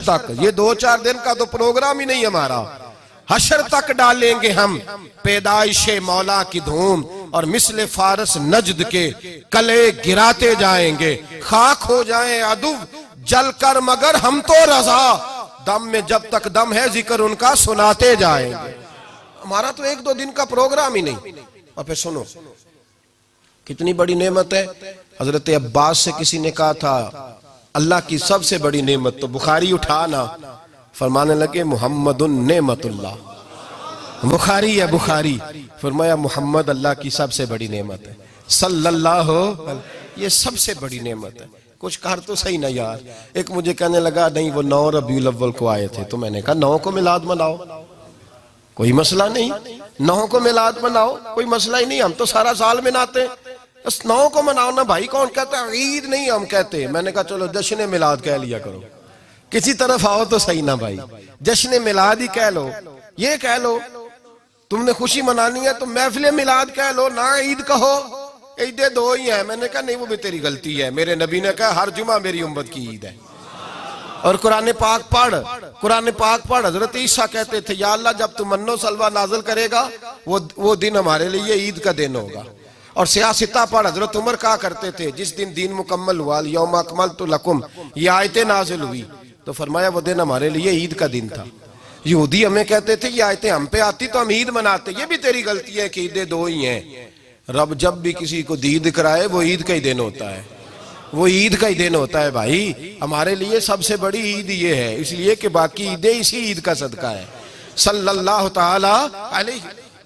तक, ये 2-4 दिन का तो प्रोग्राम ही नहीं हमारा। हशर तक डालेंगे हम पैदाइशे मौला की धूम, और मिसले फारस नजद के कले गिराते जाएंगे। खाक हो जाए अदु जलकर मगर हम तो रजा, दम में जब तक दम है जिक्र उनका सुनाते जाएंगे। हमारा तो 1-2 दिन का प्रोग्राम ही नहीं। और फिर सुनो कितनी बड़ी नेमत है। हजरत अब्बास से किसी ने कहा था अल्लाह की सबसे बड़ी नेमत, तो बुखारी उठाना, फरमाने लगे मुहम्मदुन नेमतुल्लाह, बुखारी है बुखारी। फरमाया मुहम्मद अल्लाह की सबसे बड़ी नेमत है, सल्लल्लाहु, ये सबसे बड़ी नेमत है। कुछ कर तो सही ना यार। एक मुझे कहने लगा नहीं वो 9 रबीउल अव्वल को आए थे, तो मैंने कहा 9 को मिलाद मनाओ, कोई मसला नहीं, 9 को मिलाद मनाओ, कोई मसला ही नहीं, हम तो सारा साल मनाते हैं, बस 9 को मनाओ ना भाई। कौन कहता है ईद नहीं हम कहते। मैंने कहा चलो जश्न मिलाद कह लिया करो, किसी तरफ आओ तो सही ना भाई, जश्न मिलाद ही कह लो। ये कह लो तुमने खुशी मनानी है तो महफिल मिलाद कह लो ना, ईद कहो, ईदे 2 ही है। मैंने कहा नहीं वो भी तेरी गलती है, मेरे नबी ने कहा हर जुमा मेरी उम्मत की ईद है। और कुरान पाक पढ़, कुरान पाक पढ़। हजरत ईसा कहते थे या अल्लाह जब तू मन्नो सलवा नाजिल करेगा वो दिन हमारे लिए ईद का दिन होगा। और सियासता पढ़, हजरत उमर कहा करते थे जिस दिन दीन मुकम्मल हुआ यौम अकमलतु लकुम, ये आयतें नाजिल हुई, तो फरमाया वो दिन हमारे लिए ईद का दिन था। यहूदी हमें कहते थे ये आयतें हम पे आती तो हम ईद मनाते, ये भी तेरी गलती है कि ईदें 2 ही हैं। रब जब भी किसी को दीद कराए वो ईद का ही दिन होता है, वो ईद का ही दिन होता है भाई। हमारे लिए सबसे बड़ी ईद ये है, इसलिए कि बाकी ईदें इसी ईद का सदका है, सल्लल्लाहु ताला अलैहि।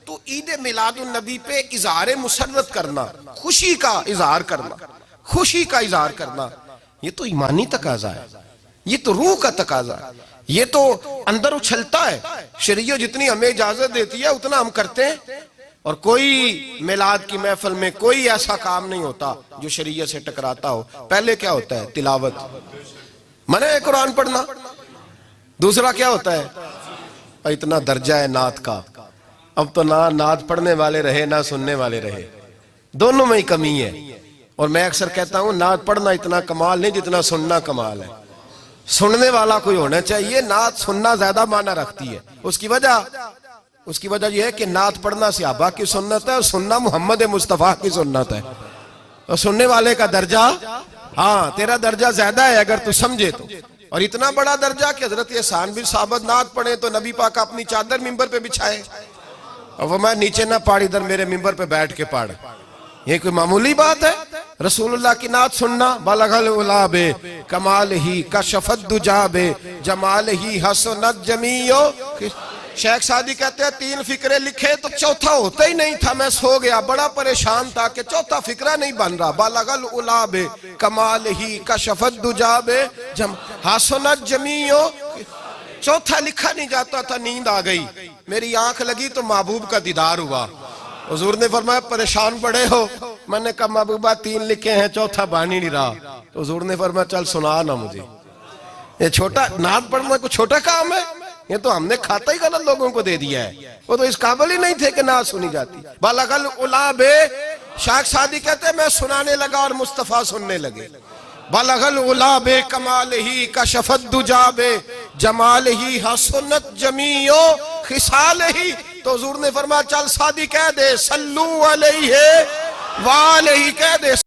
तो ईद मिलादुन नबी पे इजहार मुसर्रत करना, खुशी का इजहार करना, खुशी का इजहार करना, ये तो ईमानी तकाजा है, ये तो रूह का तकाजा है, ये तो अंदर उछलता है। शरीयत जितनी हमें इजाजत देती है उतना हम करते हैं। और कोई मिलाद की महफिल में कोई ऐसा काम नहीं होता जो शरीयत से टकराता हो। पहले क्या होता है तिलावत, मने है कुरान पढ़ना, दूसरा क्या होता है इतना दर्जा है नात का। अब तो ना नात पढ़ने वाले रहे ना सुनने वाले रहे, दोनों में ही कमी है। और मैं अक्सर कहता हूं नात पढ़ना इतना कमाल नहीं जितना सुनना कमाल है। सुनने वाला कोई होना चाहिए, नात सुनना ज्यादा माना रखती है। उसकी वजह यह है कि नात पढ़ना सहाबा की सुन्नत है और सुनना मोहम्मद मुस्तफा की सुन्नत है। और सुनने वाले का दर्जा, हाँ तेरा दर्जा ज्यादा है अगर तू समझे तो। और इतना बड़ा दर्जा कि हजरत एहसान बिन साबित नात पढ़े तो नबी पाक अपनी चादर मिंबर पे बिछाए और वो मैं नीचे ना पढ़, इधर मेरे मिंबर पे बैठ के पढ़। ये कोई मामूली बात है? रसूलुल्लाह की नात सुनना, बलगल उलाबे कमाल ही कशफत दुजाबे जमाल ही हसनत जमीयो। शेख सादी कहते हैं 3 फिक्रे लिखे तो चौथा होता ही नहीं था, मैं सो गया, बड़ा परेशान था कि चौथा फिक्रा नहीं बन रहा। बलगल उलाबे कमाल ही कशफत दुजाबे हसनत जमीयो, चौथा लिखा नहीं जाता था। नींद आ गई, मेरी आंख लगी तो महबूब का दीदार हुआ। हुजूर ने फरमाया परेशान पड़े हो? मैंने कहा महबूबा 3 लिखे हैं, चौथा बन ही नहीं रहा। तो हुजूर ने फरमाया चल सुना ना मुझे, ये छोटा नात पढ़ना कोई छोटा काम है? ये तो हमने खाता ही गलत लोगों को दे दिया है, वो तो इस काबिल ही नहीं थे कि नात सुनी जाती। बलगल उलाबे, शेख सादी कहते मैं सुनाने लगा और मुस्तफा सुनने लगे। बलगल उलाबे कमाल ही कशफत दुजाबे जमाल ही हसनत जमीयो खिसाल ही। तो हुजूर ने फरमाया चल सादी कह दे सल्लू अलैहि वालैहि कह दे।